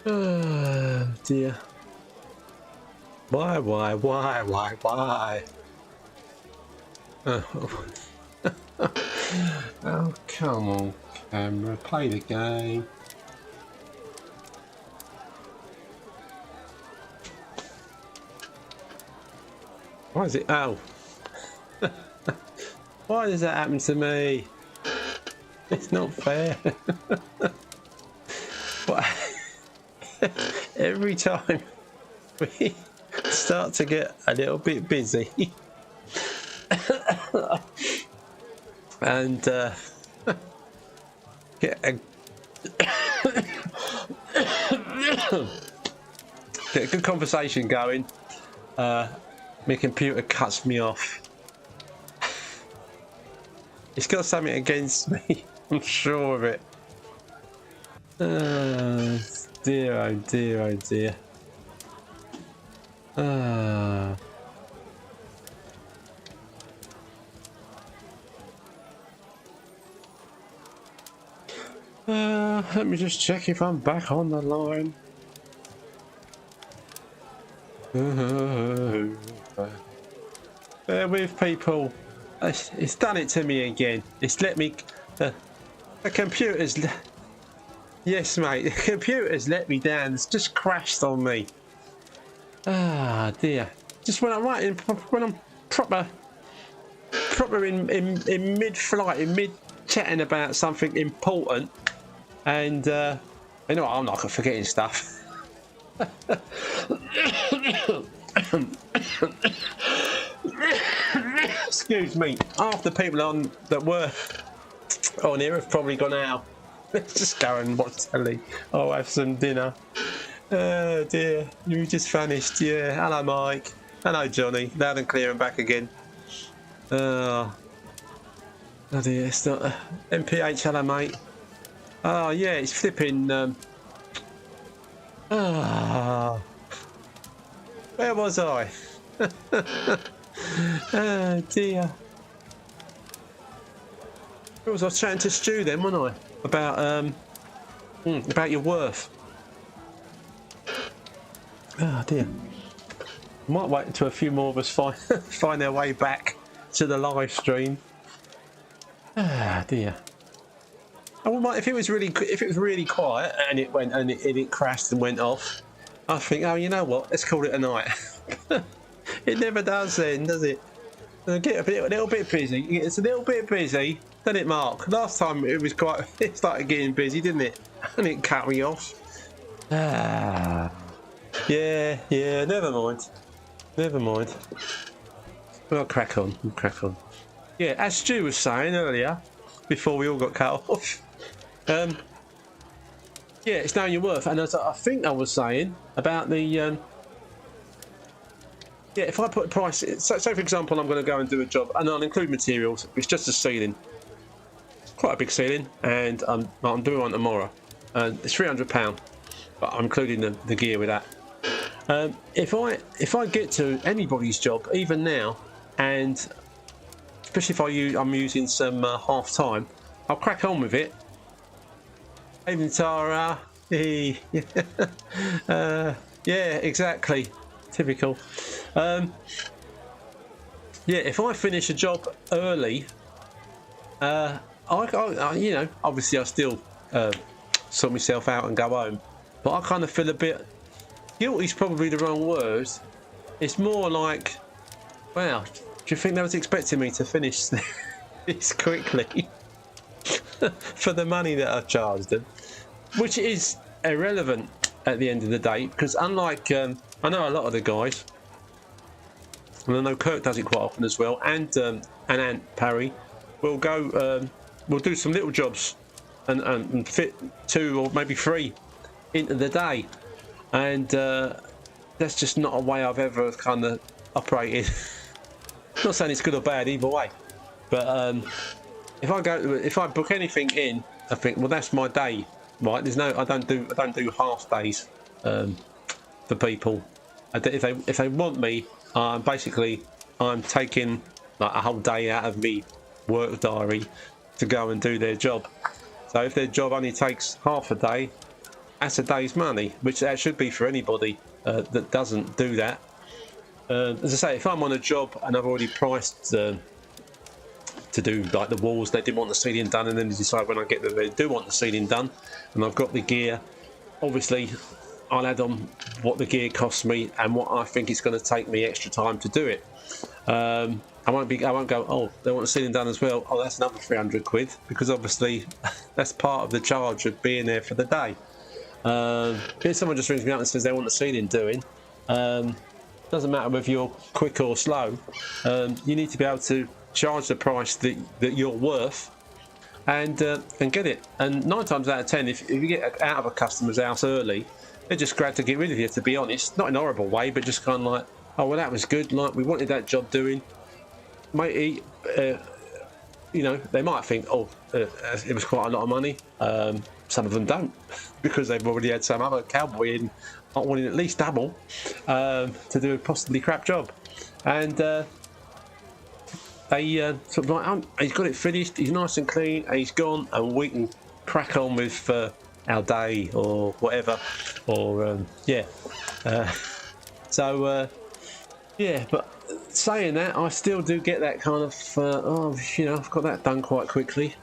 Oh dear. Why? Oh. Oh, come on, camera, play the game. Why is it? Oh. Why does that happen to me? It's not fair. What? Every time we start to get a little bit busy and get a good conversation going, my computer cuts me off. It's got something against me, I'm sure of it. Dear, oh dear, oh dear. Let me just check if I'm back on the line. Bear with, people. It's done it to me again. It's let me. The computer's. Yes, mate. The computer's let me down. It's just crashed on me. Ah, dear. Just when I'm writing, when I'm proper in mid-flight, in mid-chatting about something important, and you know what, I'm not forgetting stuff. Excuse me. Half the people on that were on here have probably gone out. Let's just go and watch telly. I'll have some dinner. Oh dear, you just vanished. Yeah, hello Mike. Hello Johnny. Loud and clear and back again. Oh dear, it's not MPH. Hello mate. Oh yeah, it's flipping. Where was I? Oh dear. I was chatting to Stu then, wasn't I? About your worth. Oh dear. Might wait until a few more of us find their way back to the live stream. Ah dear. If it was really quiet and it crashed and went off, I think, oh, you know what? Let's call it a night. It never does then, does it? Get a little bit busy. It's a little bit busy, doesn't it, Mark? Last time it started getting busy, didn't it? And it cut me off. Ah. Yeah, never mind. I'll crack on. Yeah, as Stu was saying earlier, before we all got cut off, yeah, it's knowing your worth. And as I think I was saying about the, yeah, if I put a price, so for example, I'm going to go and do a job, and I'll include materials. It's just a ceiling, quite a big ceiling, and I'm doing one tomorrow, and it's £300, but I'm including the gear with that. If I get to anybody's job, even now, and especially if I'm using some half time, I'll crack on with it. Evening, Tara. Hey. Yeah, exactly. Typical. Yeah, if I finish a job early, I you know, obviously I still sort myself out and go home, but I kind of feel a bit guilty. Is probably the wrong word. It's more like, wow, do you think they was expecting me to finish this quickly for the money that I charged them? Which is irrelevant at the end of the day, because unlike I know a lot of the guys, and I know Kirk does it quite often as well, and Ant Parry will go, we'll do some little jobs and fit 2 or maybe 3 into the day, and that's just not a way I've ever kind of operated. Not saying it's good or bad either way, but if I book anything in, I think, well, that's my day, right? I don't do half days for people. If they want me, basically I'm taking like a whole day out of me work diary to go and do their job. So if their job only takes half a day, that's a day's money, which that should be for anybody that doesn't do that. As I say, if I'm on a job and I've already priced to do like the walls, they didn't want the ceiling done, and then they decide when I get there they do want the ceiling done, and I've got the gear. Obviously, I'll add on what the gear costs me and what I think it's going to take me extra time to do it. I won't go, oh, they want the ceiling done as well. Oh, that's another 300 quid, because obviously that's part of the charge of being there for the day. If someone just rings me up and says they want the ceiling doing, doesn't matter whether you're quick or slow, you need to be able to charge the price that you're worth and get it. And 9 times out of 10, if you get out of a customer's house early, they're just glad to get rid of you, to be honest. Not in a horrible way, but just kind of like, oh, well, that was good, like we wanted that job doing. Matey, you know, they might think, oh, it was quite a lot of money. Some of them don't, because they've already had some other cowboy in not wanting at least double to do a possibly crap job. And they sort of like, oh, he's got it finished, he's nice and clean, and he's gone, and we can crack on with our day or whatever. Or yeah. Yeah, but saying that, I still do get that kind of, oh, you know, I've got that done quite quickly.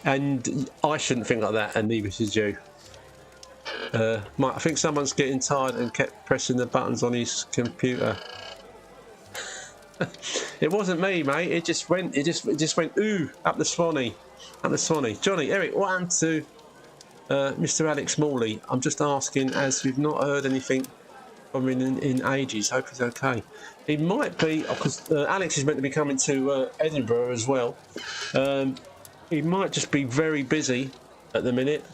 And I shouldn't think like that, and neither should you. I think someone's getting tired and kept pressing the buttons on his computer. It wasn't me, mate. It just went ooh, up the Swanee. Johnny, Eric, what happened to Mr. Alex Morley? I'm just asking, as we've not heard anything from him in ages. Hope he's okay. He might be, because Alex is meant to be coming to Edinburgh as well. He might just be very busy at the minute,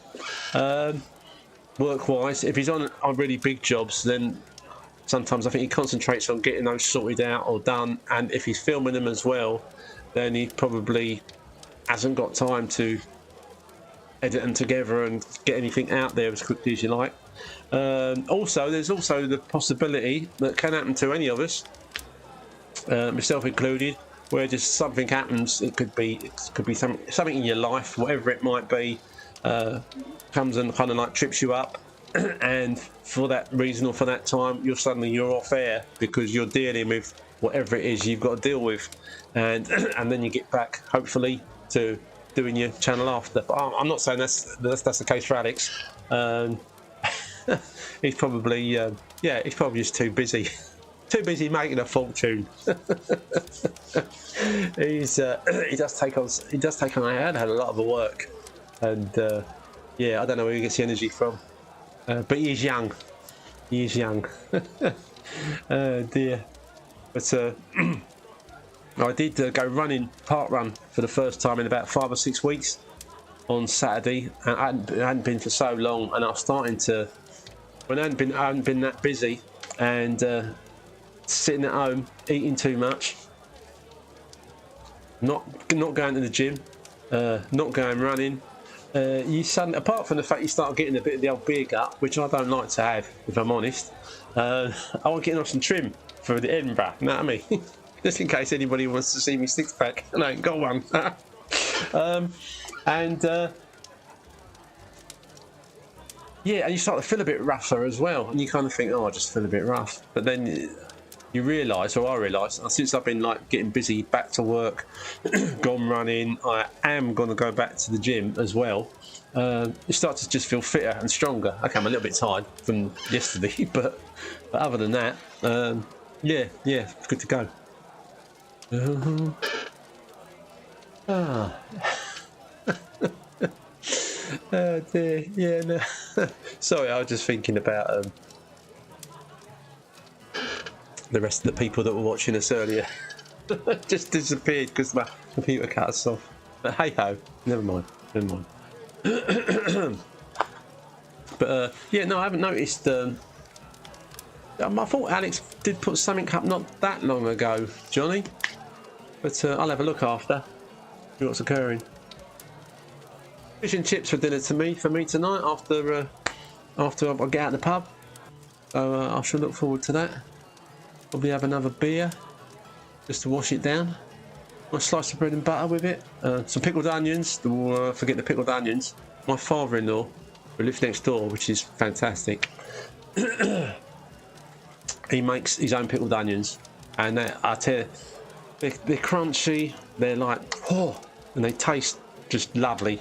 work-wise. If he's on really big jobs, then sometimes I think he concentrates on getting those sorted out or done. And if he's filming them as well, then he probably hasn't got time to edit them together and get anything out there as quickly as you like. Also, there's also the possibility that can happen to any of us, myself included, where just something happens. It could be something in your life, whatever it might be, comes and kind of like trips you up, and for that reason or for that time, you're off air because you're dealing with whatever it is you've got to deal with, and then you get back hopefully to doing your channel after. But I'm not saying that's the case for Alex. He's probably he's probably just too busy. Too busy making a fortune. He does take on a hell of a lot of work, and yeah, I don't know where he gets the energy from, but he is young. Oh dear. But I did go running, park run, for the first time in about 5 or 6 weeks on Saturday. I hadn't been for so long, and I was starting to, when I hadn't been that busy, and sitting at home eating too much, not going to the gym, not going running, you suddenly, apart from the fact you start getting a bit of the old beer gut, which I don't like to have, if I'm honest, I want getting off some trim for the Edinburgh, you know what I mean? Just in case anybody wants to see me six pack, and I ain't got one. Yeah, and you start to feel a bit rougher as well, and you kind of think, oh, I just feel a bit rough, but then you realise, or I realise, since I've been like getting busy, back to work, gone running, I am going to go back to the gym as well. You start to just feel fitter and stronger. Okay, I'm a little bit tired from yesterday, but other than that, yeah, it's good to go. Oh dear, yeah, no. Sorry, I was just thinking about the rest of the people that were watching us earlier. Just disappeared because my computer cut us off. But hey ho, never mind. But yeah, no, I haven't noticed. I thought Alex did put something up not that long ago, Johnny. But I'll have a look after. See what's occurring. Fish and chips for dinner for me tonight after I get out of the pub. So I shall look forward to that. Probably have another beer just to wash it down. A slice of bread and butter with it. Some pickled onions. Forget the pickled onions. my father-in-law, who lives next door, which is fantastic. He makes his own pickled onions, and I tell you, they're crunchy. They're like, oh, and they taste just lovely.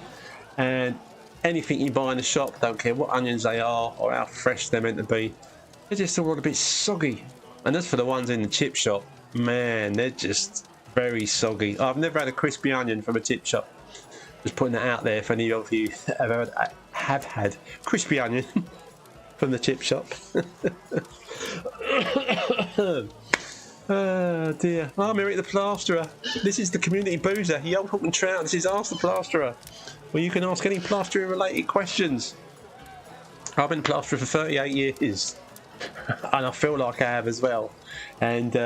And anything you buy in the shop, don't care what onions they are or how fresh they're meant to be, they're just all a bit soggy. And as for the ones in the chip shop, man, they're just very soggy. I've never had a crispy onion from a chip shop. Just putting that out there if any of you have had crispy onion from the chip shop. Oh dear. Oh, I'm Eric the Plasterer. This is the community boozer. Yo, Hook and Trout. This is Ask the Plasterer, where you can ask any plastering related questions. I've been a plasterer for 38 years, and I feel like I have as well. And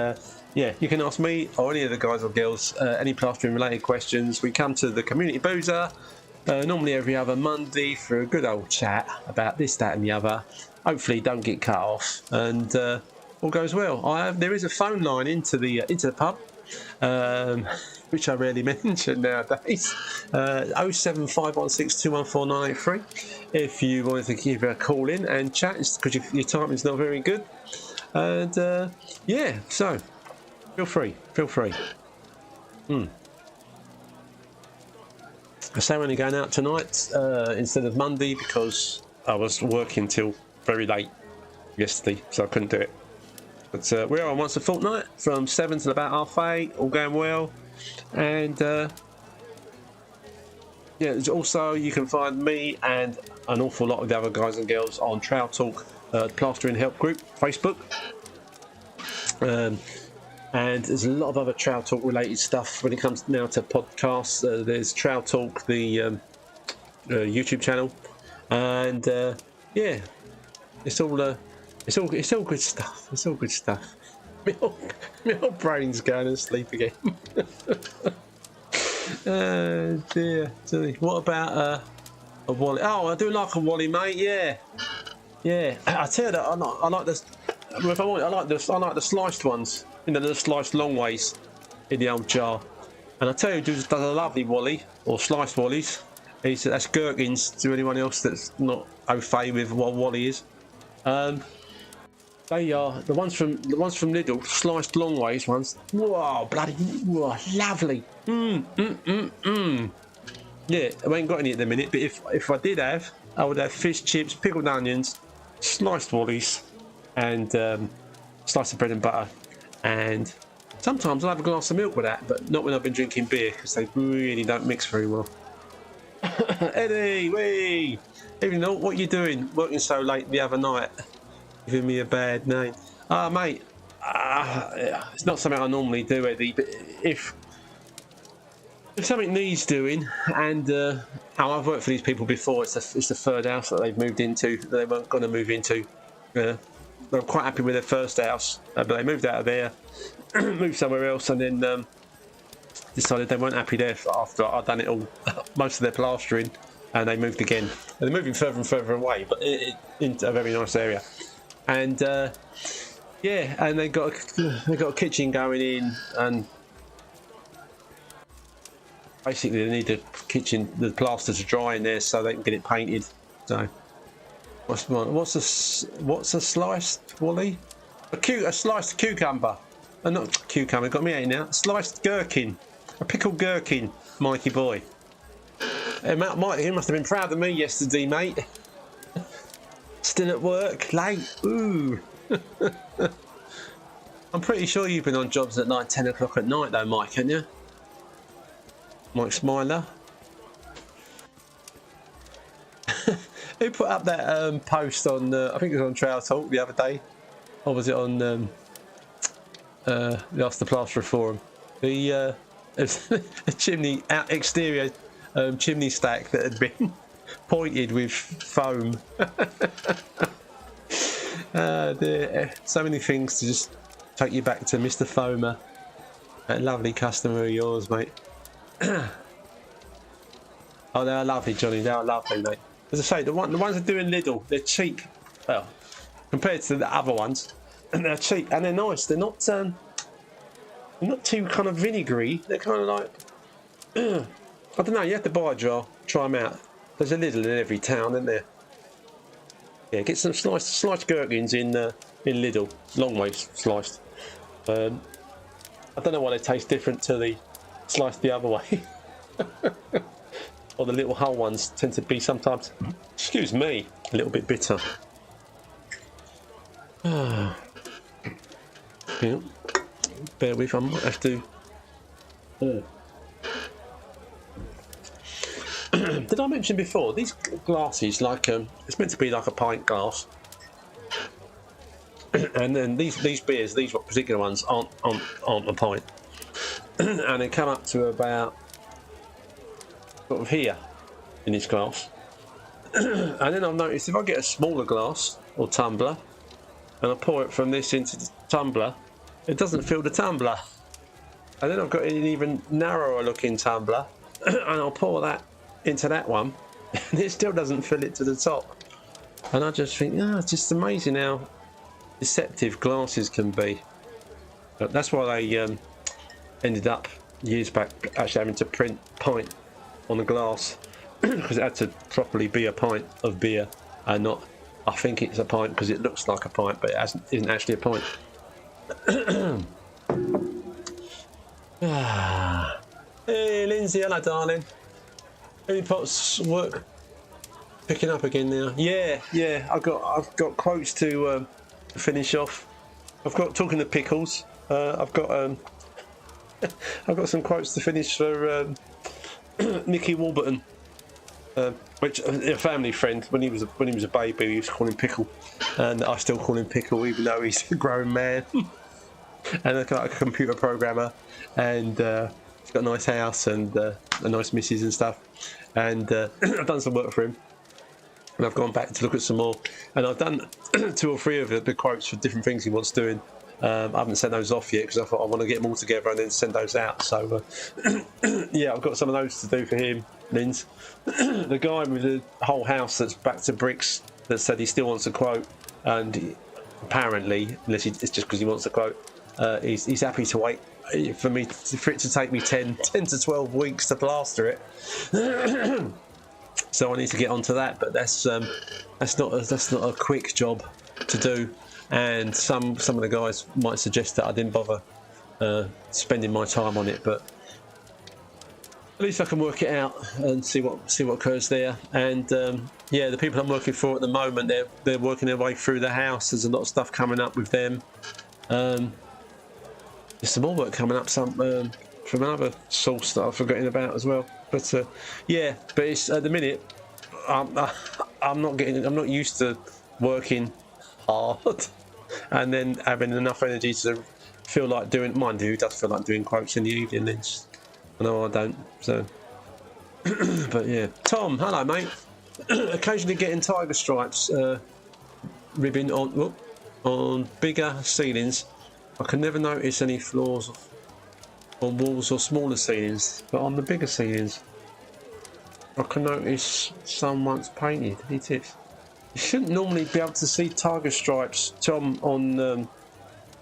yeah, you can ask me or any of the guys or girls any plastering related questions. We come to the community boozer normally every other Monday for a good old chat about this, that, and the other. Hopefully, don't get cut off, and all goes well. There is a phone line into the pub, which I rarely mention nowadays. 07516214983. If you wanted to give a call in and chat, because your timing's not very good. And yeah, so feel free. I say I'm only going out tonight instead of Monday because I was working till very late yesterday, so I couldn't do it. But we're on once a fortnight from 7 till about 8:30, all going well. And yeah, also you can find me and an awful lot of the other guys and girls on Trowel Talk, Plastering Help Group, Facebook. And there's a lot of other Trowel Talk related stuff when it comes now to podcasts. There's Trowel Talk, the YouTube channel, and yeah, it's all good stuff. It's all good stuff. My old brain's going to sleep again. Dear. What about a Wally? Oh, I do like a Wally, mate. Yeah. I tell you that I like this. If I want, I like the sliced ones. You know, the sliced long ways in the old jar. And I tell you, does a lovely Wally or sliced Wallies. That's gherkins to anyone else that's not au fait with what Wally is. They are the ones from Lidl, sliced long ways ones. Whoa, bloody, whoa, lovely. Yeah, I ain't got any at the minute, but if I did have, I would have fish chips, pickled onions, sliced Wallies, and slice of bread and butter. And sometimes I'll have a glass of milk with that, but not when I've been drinking beer because they really don't mix very well. Eddie, wee! Even though, what are you doing? Working so late the other night, giving me a bad name. Mate, it's not something I normally do, Eddie. But if something needs doing, and I've worked for these people before. It's the third house that they've moved into. That they weren't going to move into. They're quite happy with their first house, but they moved out of there, moved somewhere else, and then decided they weren't happy there after I'd done it all, most of their plastering, and they moved again. And they're moving further and further away, but into a very nice area. And yeah, and they got a kitchen going in, and basically they need the plaster to dry in there so they can get it painted. So. What's a sliced Wally? A sliced cucumber. Not cucumber, got me out now. A sliced gherkin. A pickled gherkin, Mikey boy. Mike, he must have been proud of me yesterday, mate. Still at work, late. Ooh. I'm pretty sure you've been on jobs at like 10 o'clock at night though, Mike, haven't you? Mike Smiler. Who put up that post on, I think it was on Trowel Talk the other day, or was it on the Ask the Plasterer forum? The chimney exterior chimney stack that had been pointed with foam. So many things to just take you back to Mr. Foamer, that lovely customer of yours, mate. Oh, they are lovely, Johnny. They are lovely, mate. As I say, the ones that do in Lidl, they're cheap. Well, compared to the other ones, and they're cheap and they're nice. They're not too kind of vinegary. They're kind of like I don't know. You have to buy a jar, try them out. There's a Lidl in every town, isn't there? Yeah, get some sliced gherkins in Lidl, long way sliced. I don't know why they taste different to the sliced the other way. Or the little whole ones tend to be sometimes, excuse me, a little bit bitter. Yeah. Bear with, I might have to. Did I mention before these glasses? Like it's meant to be like a pint glass, and then these beers, these particular ones aren't a pint, and they come up to about sort of here in this glass. And then I've noticed if I get a smaller glass or tumbler and I pour it from this into the tumbler, it doesn't fill the tumbler. And then I've got an even narrower looking tumbler and I'll pour that into that one and it still doesn't fill it to the top. And I just think, it's just amazing how deceptive glasses can be. But that's why they ended up years back actually having to print pint on the glass because it had to properly be a pint of beer and not, I think it's a pint because it looks like a pint but it isn't actually a pint. Hey Lindsay, hello darling. Any pots work picking up again now? Yeah, I've got quotes to finish off. I've got talking to pickles. I've got some quotes to finish for Nicky Warburton, which a family friend when he was a baby we used to call him Pickle, and I still call him Pickle even though he's a grown man. And like a computer programmer, and he's got a nice house and a nice missus and stuff. And I've done some work for him, and I've gone back to look at some more, and I've done 2 or 3 of the quotes for different things he wants doing. I haven't sent those off yet because I thought I want to get them all together and then send those out. So yeah, I've got some of those to do for him, Linz. The guy with the whole house that's back to bricks that said he still wants a quote, and apparently, unless it's just because he wants a quote, he's happy to wait for it to take me 10 to 12 weeks to plaster it. So I need to get onto that, but that's not a quick job to do. And some of the guys might suggest that I didn't bother spending my time on it, but at least I can work it out and see what occurs there. And yeah, the people I'm working for at the moment, they're working their way through the house. There's a lot of stuff coming up with them. There's some more work coming up from another source that I've forgotten about as well. But yeah, but it's at the minute I'm not used to working hard and then having enough energy to feel like doing. Mind you, does feel like doing quotes in the evening. No, I don't. So, but yeah, Tom, hello, mate. Occasionally getting tiger stripes ribbing on bigger ceilings. I can never notice any flaws on walls or smaller ceilings, but on the bigger ceilings, I can notice some once painted. Any tips? You shouldn't normally be able to see tiger stripes, Tom, on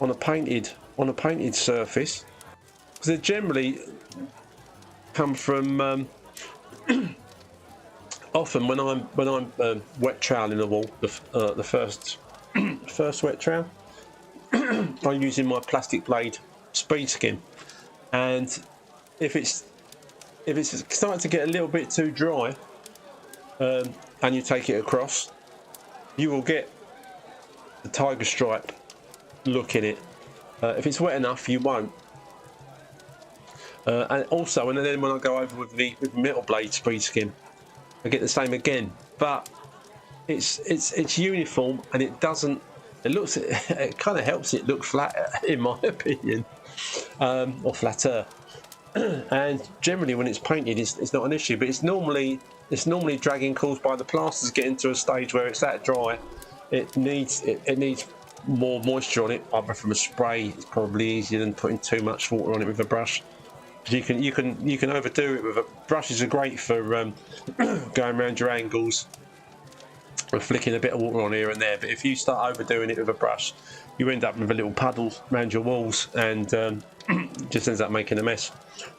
a painted surface, because they generally come from often when I'm wet troweling the wall, the first wet trowel. I'm using my plastic blade speed skim, and if it's starting to get a little bit too dry, and you take it across, you will get the tiger stripe look in it. If it's wet enough, you won't. And also, and then when I go over with metal blade speed skim, I get the same again. But it's uniform, and it doesn't. It kind of helps it look flatter, in my opinion, or flatter. And generally, when it's painted, it's not an issue. But it's normally dragging caused by the plasters getting to a stage where it's that dry. It needs more moisture on it. Either from a spray, it's probably easier than putting too much water on it with a brush. You can overdo it with a brushes are great for going around your angles and flicking a bit of water on here and there. But if you start overdoing it with a brush, you end up with a little puddle around your walls, and just ends up making a mess.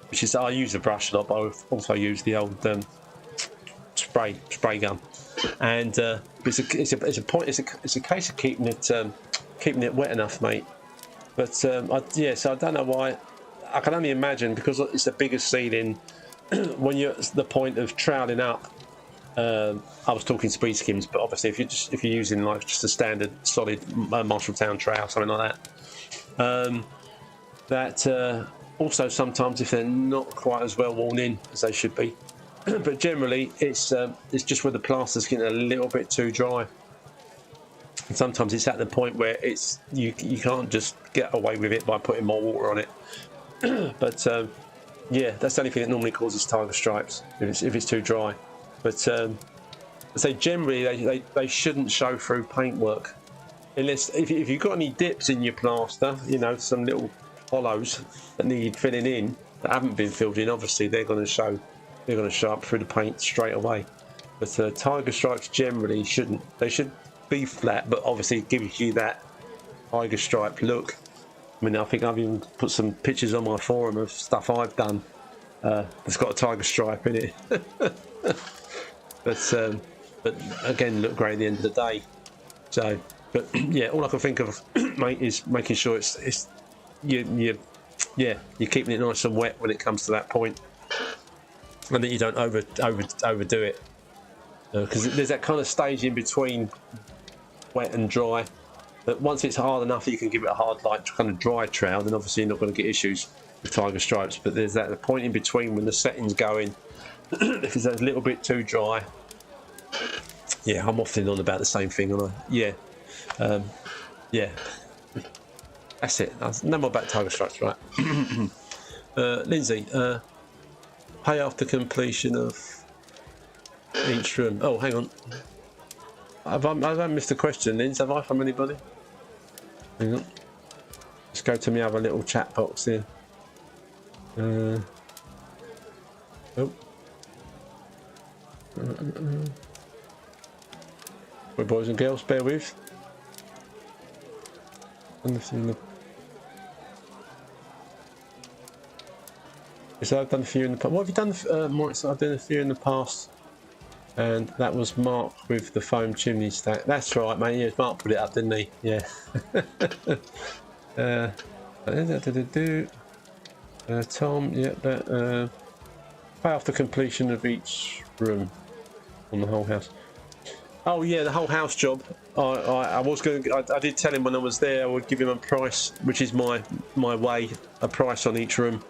Which is, I use the brush a lot, but I also use the old spray gun, and it's a case of keeping it wet enough, mate. But so I don't know why. I can only imagine, because it's the biggest ceiling. When you're at the point of troweling up, I was talking speed skims, but obviously if you're using like just a standard solid Marshalltown trowel, something like that, also sometimes if they're not quite as well worn in as they should be, but generally it's just where the plaster's getting a little bit too dry. And sometimes it's at the point where you can't just get away with it by putting more water on it. But yeah, that's the only thing that normally causes tiger stripes, if it's too dry. But I say generally they shouldn't show through paintwork, unless if you've got any dips in your plaster, you know, some little hollows that need filling in that haven't been filled in. Obviously they're going to show up through the paint straight away. But tiger stripes generally shouldn't. They should be flat, but obviously it gives you that tiger stripe look. I mean, I think I've even put some pictures on my forum of stuff I've done that's got a tiger stripe in it. But again, look great at the end of the day. So, but yeah, all I can think of, mate, is making sure you're keeping it nice and wet when it comes to that point, and that you don't overdo it, because there's that kind of stage in between wet and dry. But once it's hard enough that you can give it a hard, like kind of dry trowel, then obviously you're not going to get issues with tiger stripes. But there's that point in between when the setting's going. If it's a little bit too dry, yeah, I'm often on about the same thing, aren't I? Yeah, yeah. That's it. No more about tiger stripes, right? Lindsay, pay after completion of each room. Oh, hang on. Have I missed a question, Lindsay? Have I from anybody? Hang on. Let's go to my other little chat box here. Oh. Right, boys and girls, bear with. So I've done a few in the past. What have you done, Maurice? I've done a few in the past, and that was Mark with the foam chimney stack. That's right, mate. Yeah, Mark put it up, didn't he? Yeah. Tom, yeah, that pay after completion of each room on the whole house. Oh yeah, the whole house job. I was going. I did tell him when I was there I would give him a price, which is my way, a price on each room,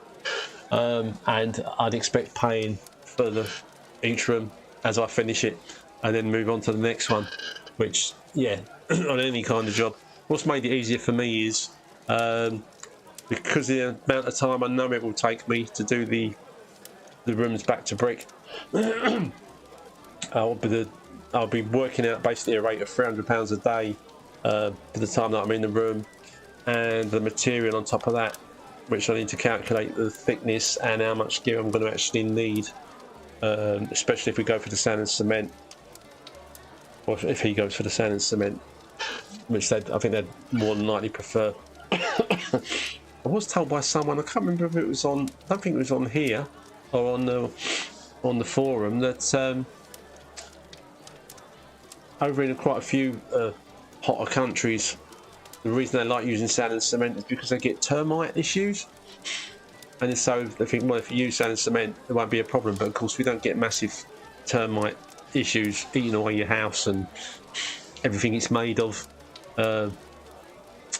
and I'd expect paying for each room as I finish it, and then move on to the next one. Which, yeah, on any kind of job. What's made it easier for me is because the amount of time I know it will take me to do the rooms back to brick. I'll be working out basically a rate of £300 a day for the time that I'm in the room, and the material on top of that, which I need to calculate the thickness and how much gear I'm going to actually need, especially if we go for the sand and cement, or if he goes for the sand and cement, which I think they'd more than likely prefer. I was told by someone, I can't remember if it was on, I don't think it was on here or on the forum, that over in quite a few hotter countries, the reason they like using sand and cement is because they get termite issues, and so they think, well, if you use sand and cement it won't be a problem. But of course we don't get massive termite issues eating away your house and everything it's made of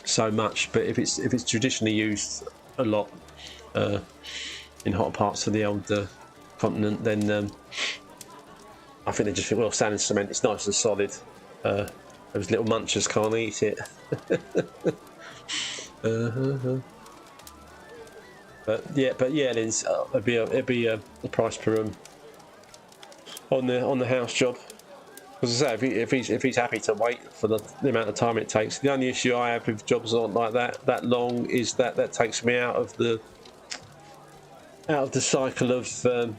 so much. But if it's traditionally used a lot in hotter parts of the old continent, then I think they just think, well, sand and cement, it's nice and solid. Those little munchers can't eat it. But yeah, Liz, it'd be a price per room on the house job. As I say, if he's happy to wait for the amount of time it takes. The only issue I have with jobs like that long is that takes me out of the cycle of the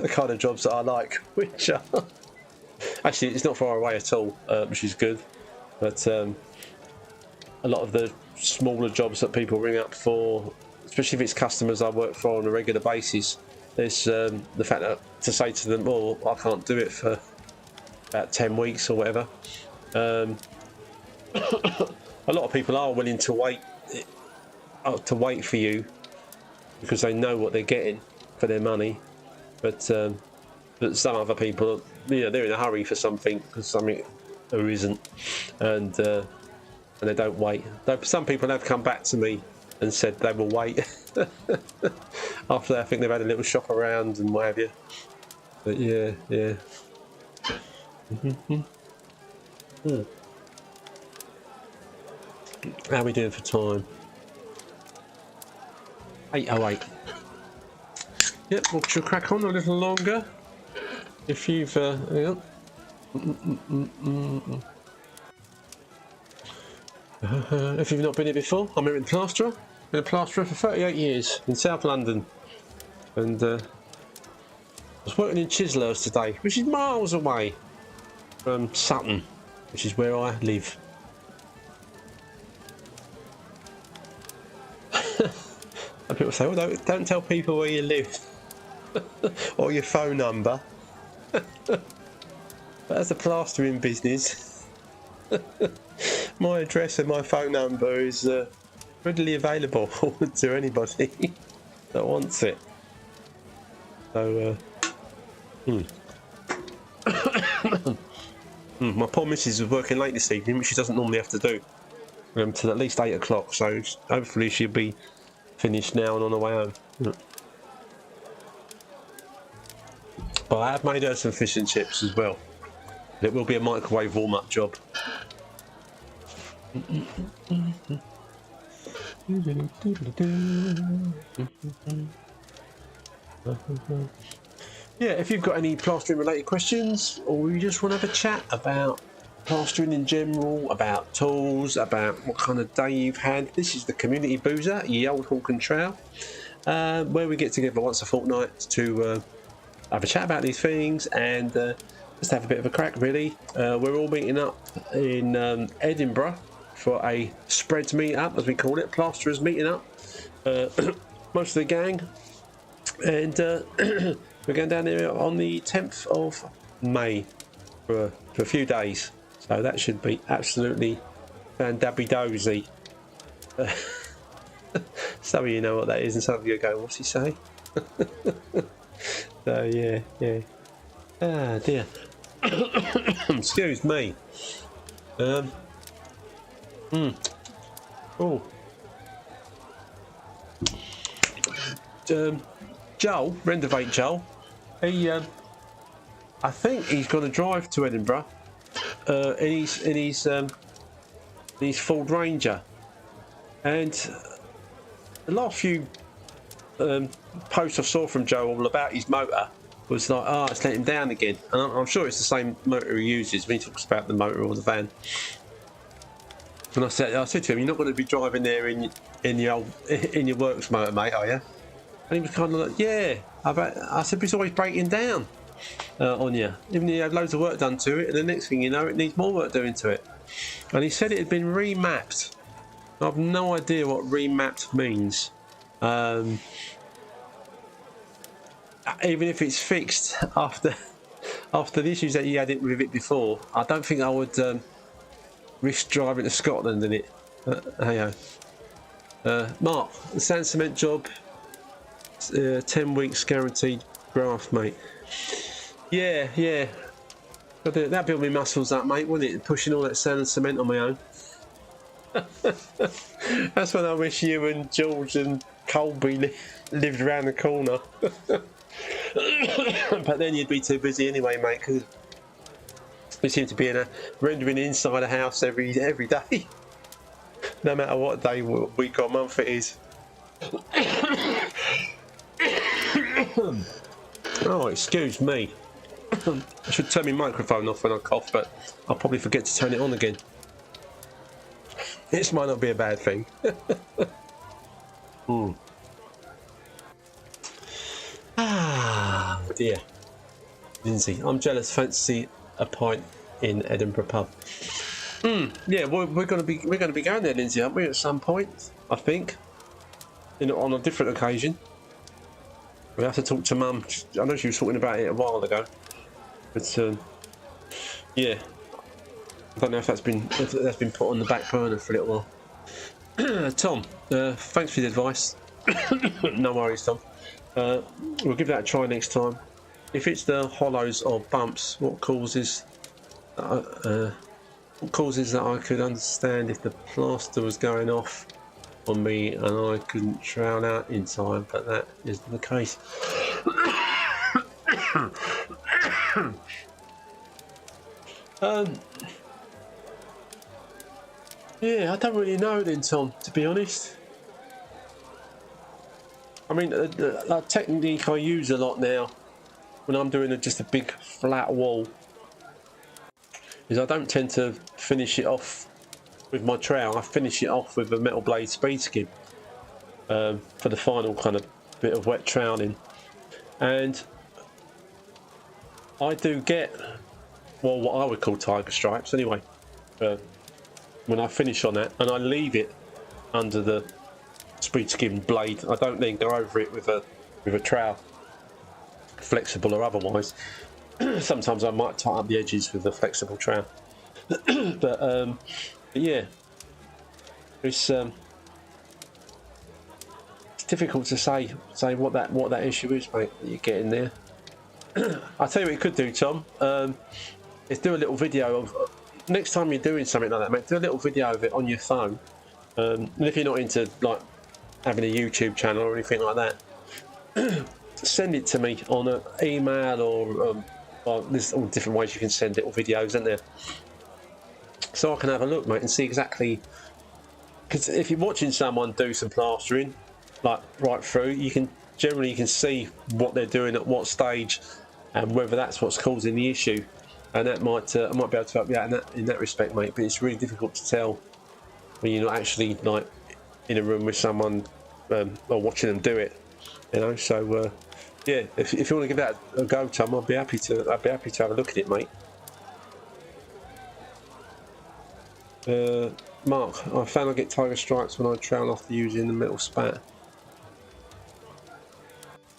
kind of jobs that I like, which are actually, it's not far away at all, which is good. But a lot of the smaller jobs that people ring up for, especially if it's customers I work for on a regular basis, there's the fact that to say to them, "Oh, I can't do it for about 10 weeks or whatever." A lot of people are willing to wait for you because they know what they're getting for their money, but some other people, they're in a hurry for something there isn't, and they don't wait. Some people have come back to me and said they will wait after I think they've had a little shop around and what have you. But yeah. How are we doing for time? 8:08. Yep, we'll crack on a little longer. If you've hang on. If you've not been here before, I'm here in Plasterer. Been a plasterer for 38 years in South London, and I was working in Chislehurst today, which is miles away from Sutton, which is where I live. And people say, "Well, don't tell people where you live or your phone number." But as a plastering business, my address and my phone number is readily available to anybody that wants it. So, my poor missus was working late this evening, which she doesn't normally have to do, till at least 8 o'clock. So hopefully she'll be finished now and on the way home. But I have made her some fish and chips as well. It will be a microwave warm-up job. Yeah, if you've got any plastering related questions, or you just want to have a chat about plastering in general, about tools, about what kind of day you've had, this is the Community Boozer, ye Old Hawk and Trowel, where we get together once a fortnight to have a chat about these things and just have a bit of a crack, really. We're all meeting up in Edinburgh for a spreads meet up, as we call it, plasterers meeting up, most of the gang, and we're going down there on the 10th of May for a few days, so that should be absolutely fan-dabby-dozy. Some of you know what that is, and some of you are going, "What's he say?" So yeah. Ah dear. Excuse me. Oh. Joel, Rendivate Joel. He, I think he's going to drive to Edinburgh in his Ford Ranger, and the last few posts I saw from Joel about his motor was like, "Oh, it's let him down again," and I'm sure it's the same motor he uses when he talks about the motor or the van. And I said to him, "You're not going to be driving there in your works motor, mate, are you?" And he was kind of like, "Yeah." I said, "But it's always breaking down on you. Even though you had loads of work done to it, and the next thing you know, it needs more work doing to it." And he said it had been remapped. I have no idea what remapped means. Even if it's fixed after the issues that you had it with it before, I don't think I would risk driving to Scotland in it. Hey, Mark, the sand cement job, 10 weeks guaranteed graft, mate. Yeah. That'd build my muscles up, mate, wouldn't it? Pushing all that sand and cement on my own. That's when I wish you and George and Colby lived around the corner. But then you'd be too busy anyway, mate, because we seem to be rendering inside a house every day, no matter what day, week or month it is. Oh, excuse me. I should turn my microphone off when I cough, but I'll probably forget to turn it on again. This might not be a bad thing. Ah, dear. Lindsay, I'm jealous. Fancy a pint in Edinburgh pub. Yeah, we're going to be going there, Lindsay, aren't we? At some point, I think, on a different occasion. We have to talk to Mum. I know she was talking about it a while ago, but yeah, I don't know if that's been put on the back burner for a little while. Tom, thanks for the advice. No worries, Tom. We'll give that a try next time. If it's the hollows or bumps, what causes that I could understand if the plaster was going off on me and I couldn't trowel out in time, but that isn't the case. Yeah, I don't really know then, Tom, to be honest. I mean, the technique I use a lot now when I'm doing just a big flat wall is I don't tend to finish it off with my trowel. I finish it off with a metal blade speed skim for the final kind of bit of wet troweling. And I do get, well, what I would call tiger stripes anyway, when I finish on that, and I leave it under the speed skim blade. I don't then go over it with a trowel, flexible or otherwise. Sometimes I might tighten up the edges with a flexible trowel. but yeah, it's difficult to say what that issue is, mate, that you're getting there. I'll tell you what you could do, Tom, is do a little video of, next time you're doing something like that, mate, do a little video of it on your phone. And if you're not into like having a YouTube channel or anything like that, send it to me on an email or well, there's all different ways you can send little videos, isn't there? So I can have a look, mate, and see exactly, because if you're watching someone do some plastering, like right through, you can see what they're doing at what stage, and whether that's what's causing the issue, and that might I might be able to help you out in that respect, mate. But it's really difficult to tell when you're not actually like in a room with someone or watching them do it, you know. So yeah, if you want to give that a go, Tom, I'd be happy to have a look at it, mate. Mark, I found I get tiger stripes when I trowel after using the metal spat.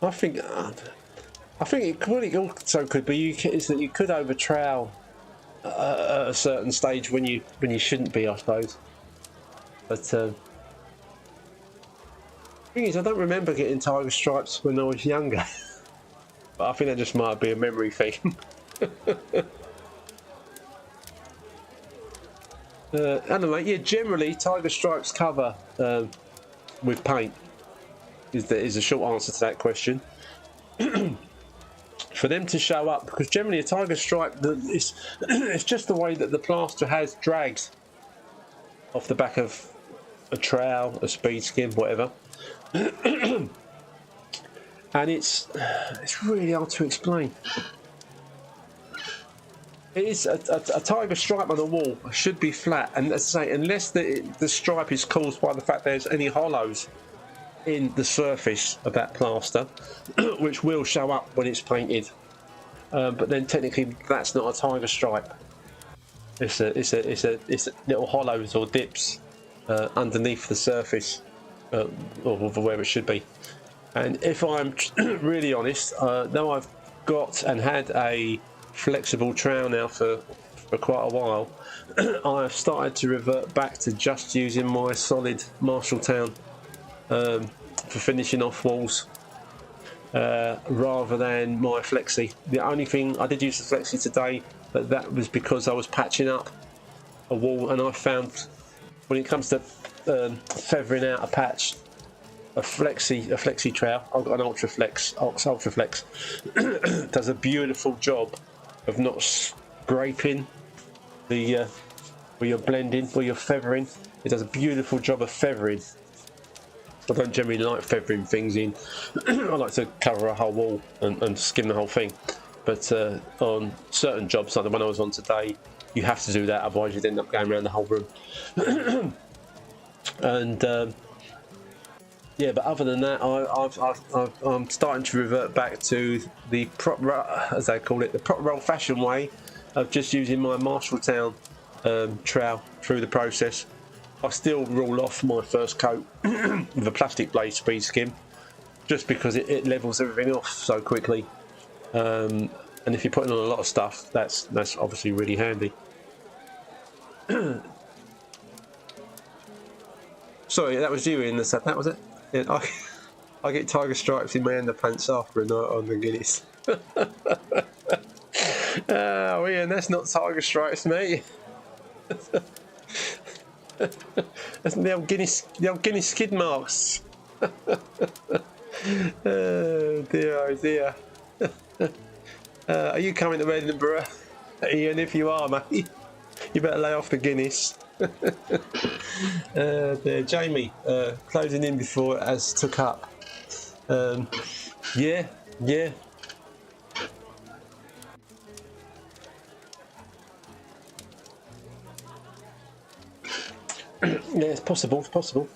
I think it really also could be is that you could over trowel at a certain stage when you shouldn't be, I suppose. But the thing is, I don't remember getting tiger stripes when I was younger. But I think that just might be a memory thing. I don't know, yeah, generally tiger stripes cover with paint is a short answer to that question. For them to show up, because generally a tiger stripe, it's just the way that the plaster has dragged off the back of a trowel, a speed skim, whatever. And it's really hard to explain. It is a tiger stripe on the wall should be flat, and as I say, unless the stripe is caused by the fact there's any hollows in the surface of that plaster, which will show up when it's painted. But then technically that's not a tiger stripe. It's little hollows or dips underneath the surface of where it should be. And if I'm really honest, though I've got and had a flexible trowel now for quite a while, I've started to revert back to just using my solid Marshalltown for finishing off walls rather than my flexi. The only thing I did use the flexi today, but that was because I was patching up a wall, and I found when it comes to feathering out a patch, a flexi trowel, I've got an ultra flex does a beautiful job of not scraping the where you're blending, where you're feathering. It does a beautiful job of feathering. I don't generally like feathering things in. I like to cover a whole wall and skim the whole thing. But on certain jobs, like the one I was on today, you have to do that, otherwise you'd end up going around the whole room. And yeah, but other than that, I'm starting to revert back to the proper, as they call it, the proper old-fashioned way of just using my Marshalltown trowel through the process. I still roll off my first coat with a plastic blade speed skim, just because it levels everything off so quickly. And if you're putting on a lot of stuff, that's obviously really handy. Sorry, that was you in the set. That was it. Yeah, I get tiger stripes in my underpants after a night on the Guinness. Oh, Ian, that's not tiger stripes, mate. That's the old Guinness skid marks. Oh dear. Are you coming to Edinburgh, Ian? If you are, mate, you better lay off the Guinness. There, Jamie, closing in before it has took up. Yeah. Yeah, it's possible.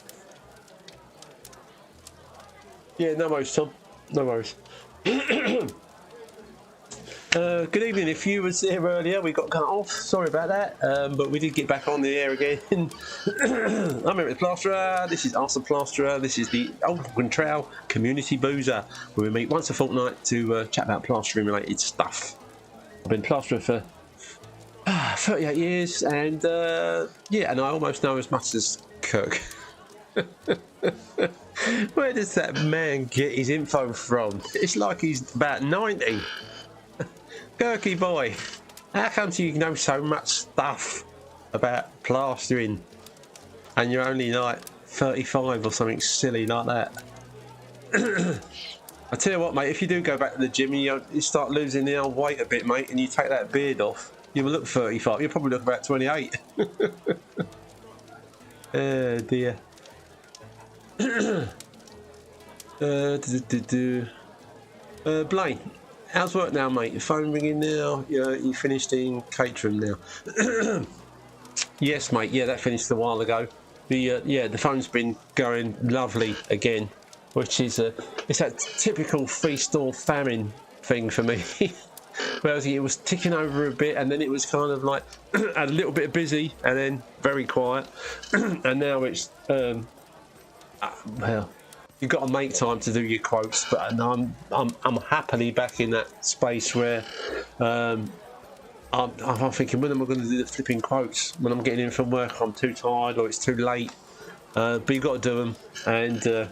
Yeah, no worries, Tom. No worries. Good evening. If you was here earlier, we got cut off. Sorry about that, but we did get back on the air again. I'm here with Plasterer. This is Arthur Plasterer. This is the Olde Trowel Community Boozer, where we meet once a fortnight to chat about plastering related stuff. I've been plasterer for 38 years, and yeah, and I almost know as much as Kirk. Where does that man get his info from? It's like he's about 90. Kirky boy, how come you know so much stuff about plastering and you're only like 35 or something silly like that? I tell you what, mate, if you do go back to the gym and you start losing the old weight a bit, mate, and you take that beard off, you will look 35. You'll probably look about 28. Oh dear. Blaine, how's work now, mate? Your phone ringing now? You finished in Caterham now? Yes, mate. Yeah, that finished a while ago. The phone's been going lovely again, which is it's that typical feast or famine thing for me. Whereas it was ticking over a bit, and then it was kind of like a little bit busy, and then very quiet, and now it's well, you've got to make time to do your quotes. But I'm happily back in that space where I'm thinking, when am I going to do the flipping quotes? When I'm getting in from work, I'm too tired or it's too late. But you've got to do them, and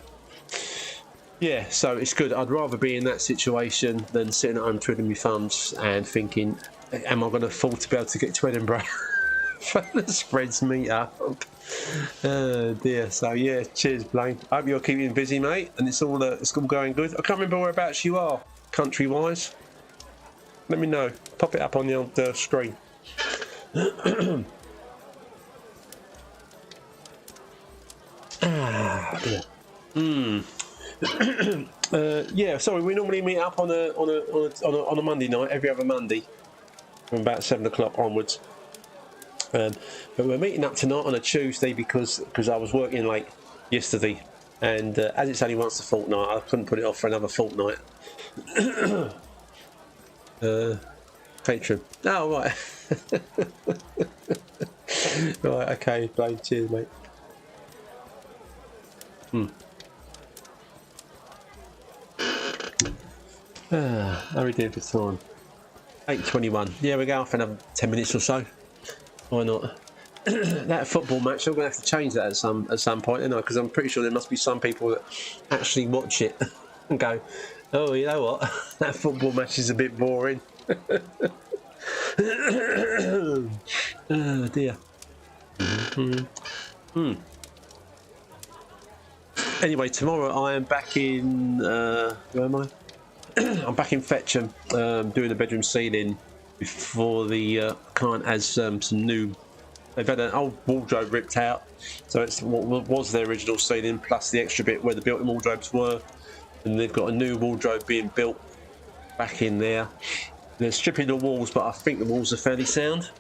yeah, so it's good. I'd rather be in that situation than sitting at home twiddling my thumbs and thinking, am I going to afford to be able to get to Edinburgh for the spreads meet up? Oh dear. So yeah, cheers, Blaine. I hope you're keeping busy, mate, and it's all going good. I can't remember whereabouts you are, country-wise. Let me know. Pop it up on the old screen. Yeah. Yeah, sorry. We normally meet up on a Monday night, every other Monday, from about 7 o'clock onwards. But we're meeting up tonight on a Tuesday because I was working late yesterday, and as it's only once a fortnight, I couldn't put it off for another fortnight. Patron. Oh right. Right. Okay. Blaine. Cheers, mate. How are we doing for time? 8:21. Yeah, we go off in another 10 minutes or so. Why not? That football match, I'm going to have to change that at some point, you know, because I'm pretty sure there must be some people that actually watch it and go, oh, you know what? That football match is a bit boring. Oh dear. Anyway, tomorrow I am back in. Where am I? I'm back in Fetcham, doing the bedroom ceiling before the client has some new. They've had an old wardrobe ripped out, so it's what was their original ceiling plus the extra bit where the built-in wardrobes were, and they've got a new wardrobe being built back in there. They're stripping the walls, but I think the walls are fairly sound.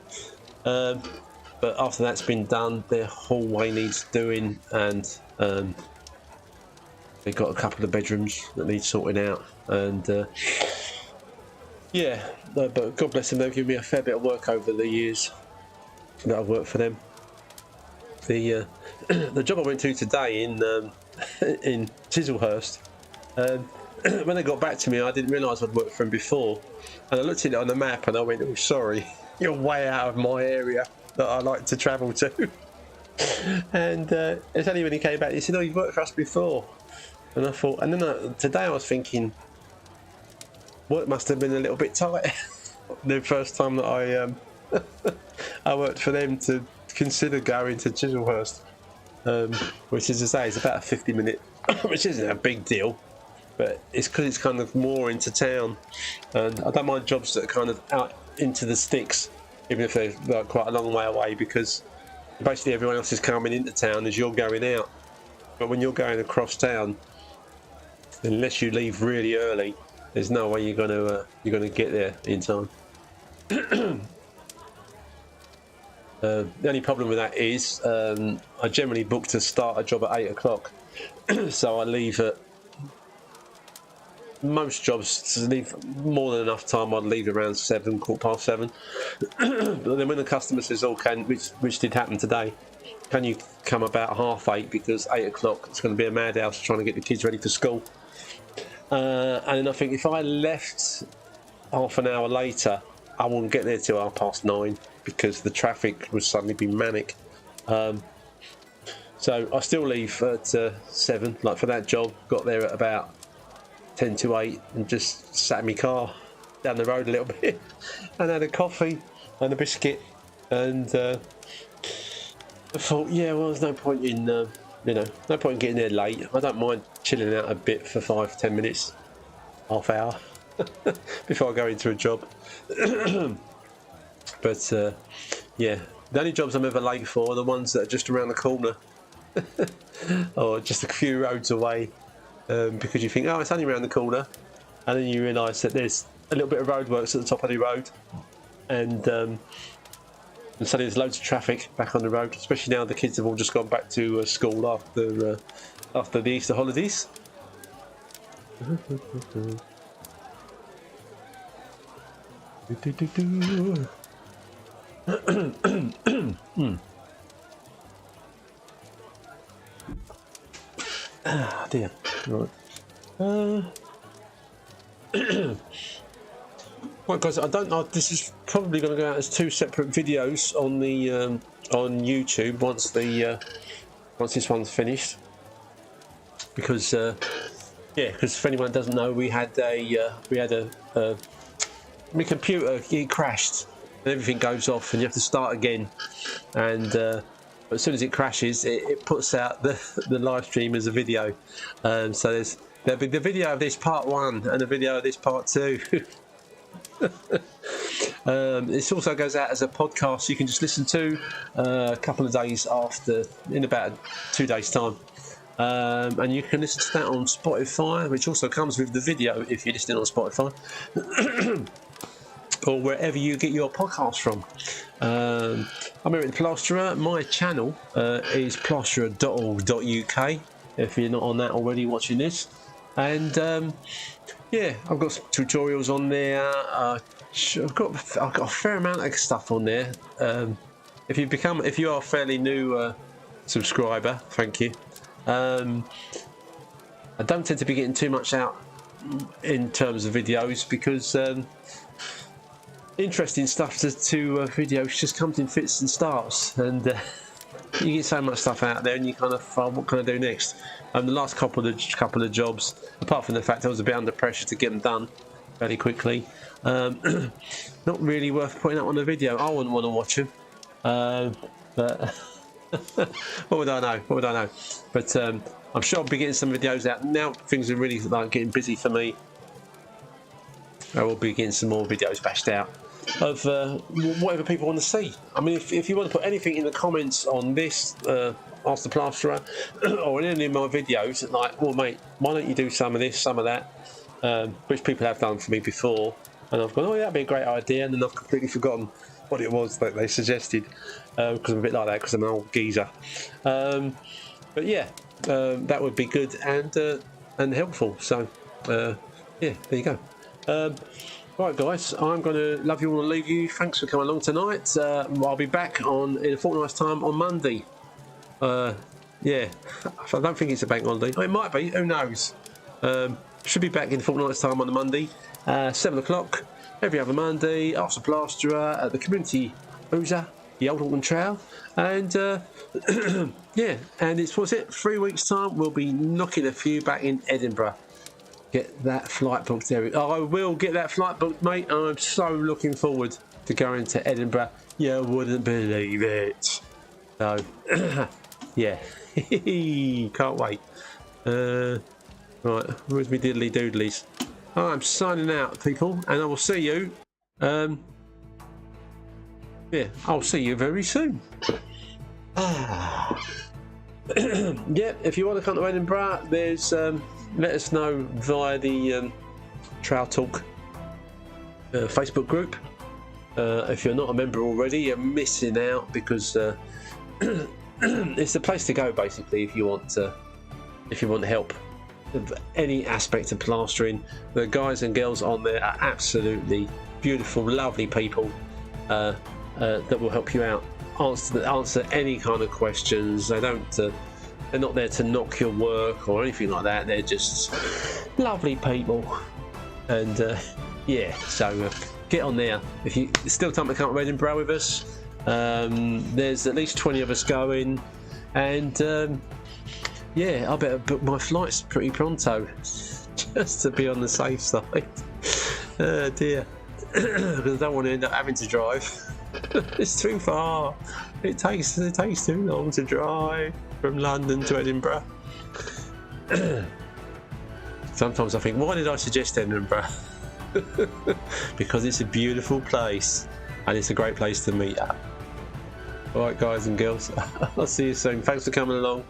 But after that's been done, their hallway needs doing, and they've got a couple of bedrooms that need sorting out. And yeah, no, but God bless them, they've given me a fair bit of work over the years that I've worked for them. The the job I went to today in Chislehurst, When they got back to me, I didn't realise I'd worked for them before, and I looked at it on the map and I went, "Oh, sorry, you're way out of my area that I like to travel to." And it's only when he came back, he said, "Oh, you've worked for us before," and I thought, and then today I was thinking, work must have been a little bit tight the first time that I worked for them to consider going to Chislehurst, which is to say, it's about a 50-minute, which isn't a big deal. But it's because it's kind of more into town, and I don't mind jobs that are kind of out into the sticks, even if they're like quite a long way away, because basically everyone else is coming into town as you're going out. But when you're going across town, unless you leave really early, there's no way you're gonna get there in time. The only problem with that is I generally book to start a job at 8 o'clock, so I leave at. Most jobs to leave more than enough time. I'd leave around 7, 7:15. But then when the customer says, "Oh, which did happen today, can you come about 8:30 because 8 o'clock it's going to be a madhouse trying to get the kids ready for school." And then I think if I left half an hour later, I wouldn't get there till 9:30 because the traffic would suddenly be manic. So I still leave at 7. Like for that job, got there at about 10 to 8 and just sat in my car down the road a little bit and had a coffee and a biscuit, and I thought, yeah, well, there's no point in no point in getting there late. I don't mind chilling out a bit for 5-10 minutes, half hour before I go into a job. But yeah, the only jobs I'm ever late for are the ones that are just around the corner or just a few roads away. Because you think, oh, it's only around the corner, and then you realise that there's a little bit of roadworks at the top of the road, and suddenly there's loads of traffic back on the road, especially now the kids have all just gone back to school after the Easter holidays. Ah, dear. Right. Right, guys. I don't know. This is probably going to go out as 2 separate videos on the on YouTube once this one's finished. Because because if anyone doesn't know, we had my computer, it crashed and everything goes off and you have to start again, and as soon as it crashes, it puts out the live stream as a video. So there'll be the video of this part 1 and the video of this part 2. This also goes out as a podcast you can just listen to a couple of days after, in about 2 days time, and you can listen to that on Spotify, which also comes with the video if you're listening on Spotify. Or wherever you get your podcast from. I'm here at the Plasterer. My channel is plasterer.org.uk if you're not on that already watching this. And yeah, I've got some tutorials on there. I've got a fair amount of stuff on there. If you are a fairly new subscriber, thank you. I don't tend to be getting too much out in terms of videos because interesting stuff to videos just comes in fits and starts, and you get so much stuff out there and you kind of what can I do next. The last couple of jobs, apart from the fact I was a bit under pressure to get them done fairly quickly, not really worth putting out on a video. I wouldn't want to watch them, but what would I know? But I'm sure I'll be getting some videos out now. Things are really getting busy for me. I will be getting some more videos bashed out of whatever people want to see. I mean, if you want to put anything in the comments on this, Ask the Plasterer, or in any of my videos, like, well, mate, why don't you do some of this, some of that, which people have done for me before, and I've gone, oh, yeah, that'd be a great idea, and then I've completely forgotten what it was that they suggested, because I'm a bit like that, because I'm an old geezer. But yeah, that would be good and helpful. So yeah, there you go. Right, guys, I'm going to love you all and leave you. Thanks for coming along tonight. I'll be back in a fortnight's time on Monday. Yeah, I don't think it's a bank holiday. Oh, it might be. Who knows? should be back in fortnight's time on the Monday, 7 o'clock every other Monday. After Plasterer at the community boozer, the Olde Trowel, and yeah, and it's 3 weeks time. We'll be knocking a few back in Edinburgh. Get that flight booked, Eric. Oh, I will get that flight booked, mate. I'm so looking forward to going to Edinburgh. You wouldn't believe it. So, yeah, can't wait. Right, where's me diddly doodlies? I'm signing out, people, and I will see you. Yeah, I'll see you very soon. Yeah, if you want to come to Edinburgh, there's let us know via the Trowel Talk Facebook group. If you're not a member already, you're missing out, because it's the place to go basically if you want help of any aspect of plastering. The guys and girls on there are absolutely beautiful, lovely people that will help you out, answer any kind of questions. They don't. They're not there to knock your work or anything like that. They're just lovely people, and yeah. So get on there if you still time to come to Edinburgh with us. There's at least 20 of us going, and yeah, I better book my flights pretty pronto just to be on the safe side. Oh dear, because I don't want to end up having to drive. It's too far. It takes too long to drive from London to Edinburgh. Sometimes I think, why did I suggest Edinburgh? Because it's a beautiful place and it's a great place to meet up. Alright guys and girls, I'll see you soon. Thanks for coming along.